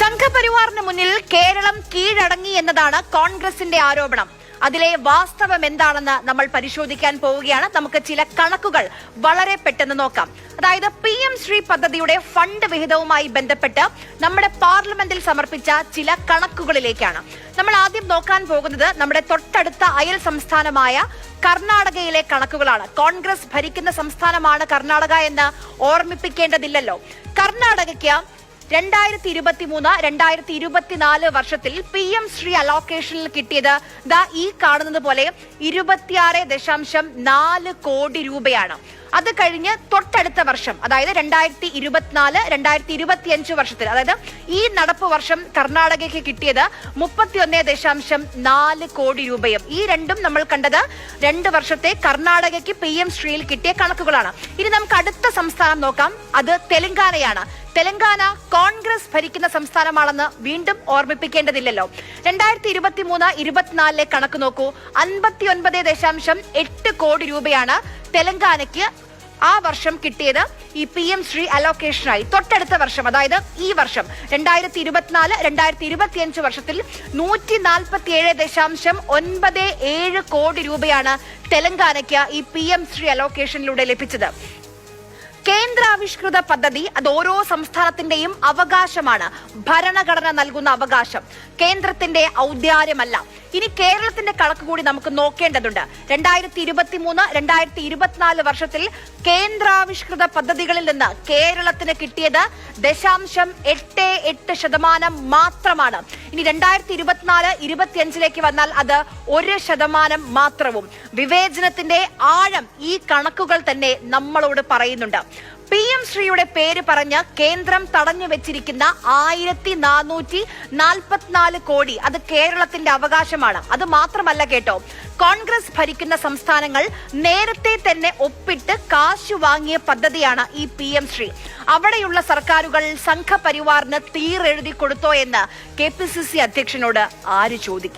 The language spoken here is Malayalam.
സംഘപരിവാറിന് മുന്നിൽ കേരളം കീഴടങ്ങി എന്നതാണ് കോൺഗ്രസിന്റെ ആരോപണം. അതിലെ വാസ്തവം എന്താണെന്ന് നമ്മൾ പരിശോധിക്കാൻ പോവുകയാണ്. നമുക്ക് ചില കണക്കുകൾ വളരെ പെട്ടെന്ന് നോക്കാം. അതായത് PM ശ്രീ പദ്ധതിയുടെ ഫണ്ട് വിഹിതവുമായി ബന്ധപ്പെട്ട് നമ്മുടെ പാർലമെന്റിൽ സമർപ്പിച്ച ചില കണക്കുകളിലേക്കാണ് നമ്മൾ ആദ്യം നോക്കാൻ പോകുന്നത്. നമ്മുടെ തൊട്ടടുത്ത അയൽ സംസ്ഥാനമായ കർണാടകയിലെ കണക്കുകളാണ്. കോൺഗ്രസ് ഭരിക്കുന്ന സംസ്ഥാനമാണ് കർണാടക എന്ന് ഓർമ്മിപ്പിക്കേണ്ടതില്ലല്ലോ. കർണാടകയ്ക്ക് 2023-2024 വർഷത്തിൽ PM ശ്രീ അലോക്കേഷനിൽ കിട്ടിയത് ഈ കാണുന്നത് പോലെ 26.4 കോടി രൂപയാണ്. അത് കഴിഞ്ഞ് തൊട്ടടുത്ത വർഷം, അതായത് 2024-2025 വർഷത്തിൽ, അതായത് ഈ നടപ്പ് വർഷം കർണാടകയ്ക്ക് കിട്ടിയത് 31.4 കോടി രൂപയും. ഈ രണ്ടും നമ്മൾ കണ്ടത് 2 വർഷത്തെ കർണാടകയ്ക്ക് PM ശ്രീയിൽ കിട്ടിയ കണക്കുകളാണ്. ഇനി നമുക്ക് അടുത്ത സംസ്ഥാനം നോക്കാം. അത് തെലങ്കാനയാണ്. തെലങ്കാന കോൺഗ്രസ് ഭരിക്കുന്ന സംസ്ഥാനമാണെന്ന് വീണ്ടും ഓർമ്മിപ്പിക്കേണ്ടതില്ലല്ലോ. 2023-24 കണക്ക് നോക്കൂ. 59.8 കോടി രൂപയാണ് തെലങ്കാനയ്ക്ക് ആ വർഷം കിട്ടിയത് ഈ PM ശ്രീ അലോക്കേഷനായി. തൊട്ടടുത്ത വർഷം, അതായത് ഈ വർഷം 2024-2025 വർഷത്തിൽ 147.97 കോടി രൂപയാണ് തെലങ്കാനയ്ക്ക് ഈ PM ശ്രീ അലോക്കേഷനിലൂടെ ലഭിച്ചത്. കേന്ദ്രാവിഷ്കൃത പദ്ധതി അത് ഓരോ സംസ്ഥാനത്തിന്റെയും അവകാശമാണ്. ഭരണഘടന നൽകുന്ന അവകാശം, കേന്ദ്രത്തിന്റെ ഔദാര്യമല്ല. ഇനി കേരളത്തിന്റെ കണക്ക് കൂടി നമുക്ക് നോക്കേണ്ടതുണ്ട്. 2023-2024 വർഷത്തിൽ കേന്ദ്രാവിഷ്കൃത പദ്ധതികളിൽ നിന്ന് കേരളത്തിന് കിട്ടിയത് 0.88% മാത്രമാണ്. ഇനി 2024-25 വന്നാൽ അത് 1% മാത്രവും. വിവേചനത്തിന്റെ ആഴം ഈ കണക്കുകൾ തന്നെ നമ്മളോട് പറയുന്നുണ്ട്. PM ശ്രീയുടെ പേര് പറഞ്ഞ് കേന്ദ്രം തടഞ്ഞു വെച്ചിരിക്കുന്ന 1444 കോടി അത് കേരളത്തിന്റെ അവകാശമാണ്. അത് മാത്രമല്ല കേട്ടോ, കോൺഗ്രസ് ഭരിക്കുന്ന സംസ്ഥാനങ്ങൾ നേരത്തെ തന്നെ ഒപ്പിട്ട് കാശു വാങ്ങിയ പദ്ധതിയാണ് ഈ PM ശ്രീ. അവിടെയുള്ള സർക്കാരുകൾ സംഘപരിവാറിന് തീരെഴുതി കൊടുത്തോ എന്ന് KPCC അധ്യക്ഷനോട് ആര് ചോദിക്കും?